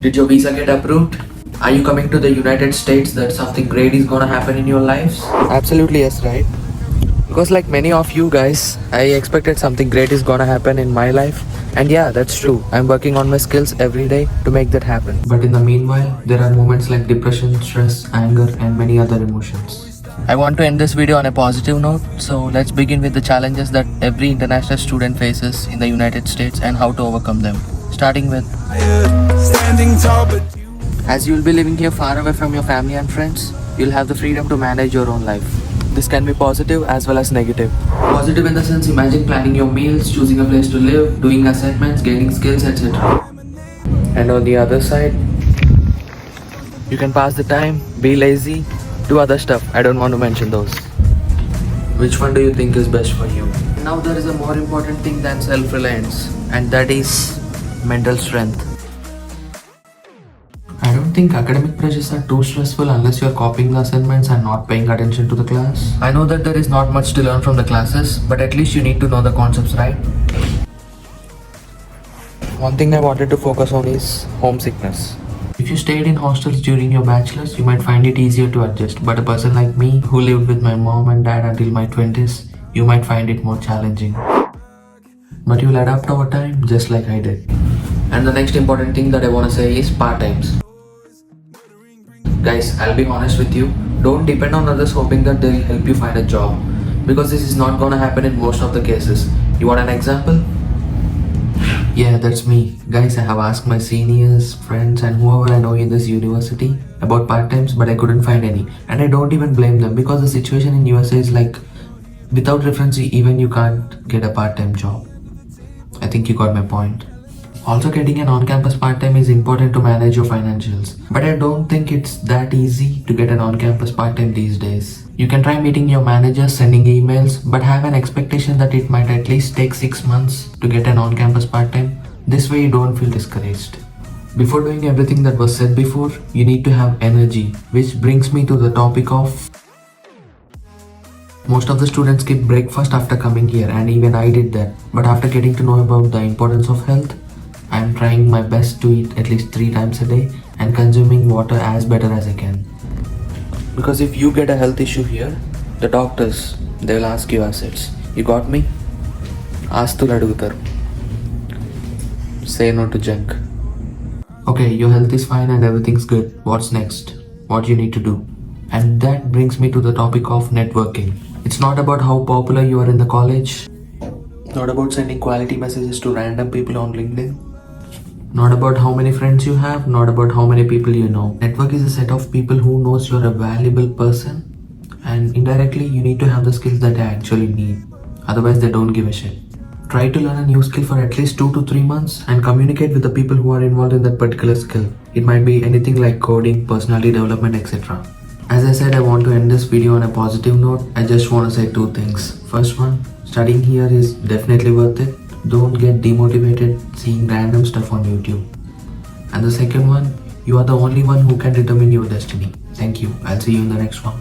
Did your visa get approved? Are you coming to the United States that something great is gonna happen in your lives? Absolutely yes, right? Because like many of you guys, I expected something great is gonna happen in my life. And yeah, that's true. I'm working on my skills every day to make that happen. But in the meanwhile, there are moments like depression, stress, anger, and many other emotions. I want to end this video on a positive note, so let's begin with the challenges that every international student faces in the United States and how to overcome them. Starting with, as you'll be living here far away from your family and friends, you'll have the freedom to manage your own life. This can be positive as well as negative. Positive in the sense, imagine planning your meals, choosing a place to live, doing assignments, gaining skills, etc. And on the other side, you can pass the time, be lazy, do other stuff. I don't want to mention those. Which one do you think is best for you? Now there is a more important thing than self-reliance, and that is mental strength. I don't think academic pressures are too stressful unless you're copying the assignments and not paying attention to the class. I know that there is not much to learn from the classes, but at least you need to know the concepts, right? One thing I wanted to focus on is homesickness. If you stayed in hostels during your bachelor's, you might find it easier to adjust, but a person like me, who lived with my mom and dad until my 20s, you might find it more challenging. But you'll adapt over time, just like I did. And the next important thing that I want to say is part-times. Guys, I'll be honest with you, don't depend on others hoping that they'll help you find a job, because this is not gonna happen in most of the cases. You want an example? Yeah, that's me. Guys, I have asked my seniors, friends and whoever I know in this university about part-times, but I couldn't find any. And I don't even blame them, because the situation in USA is like, without reference, even you can't get a part-time job. I think you got my point. Also, getting an on-campus part-time is important to manage your financials. But I don't think it's that easy to get an on-campus part-time these days. You can try meeting your manager, sending emails, but have an expectation that it might at least take 6 months to get an on-campus part-time. This way you don't feel discouraged. Before doing everything that was said before, you need to have energy, which brings me to the topic of most of the students skip breakfast after coming here, and even I did that. But after getting to know about the importance of health, I'm trying my best to eat at least 3 times a day and consuming water as better as I can. Because if you get a health issue here, the doctors, they'll ask you assets. You got me? Aastulu adugutaru. Say no to junk. Okay, your health is fine and everything's good. What's next? What you need to do? And that brings me to the topic of networking. It's not about how popular you are in the college. Not about sending quality messages to random people on LinkedIn. Not about how many friends you have, not about how many people you know. Network is a set of people who knows you're a valuable person, and indirectly you need to have the skills that they actually need. Otherwise they don't give a shit. Try to learn a new skill for at least 2 to 3 months and communicate with the people who are involved in that particular skill. It might be anything like coding, personality development, etc. As I said, I want to end this video on a positive note. I just want to say 2 things. First one, studying here is definitely worth it. Don't get demotivated seeing random stuff on YouTube. And the second one, you are the only one who can determine your destiny. Thank you. I'll see you in the next one.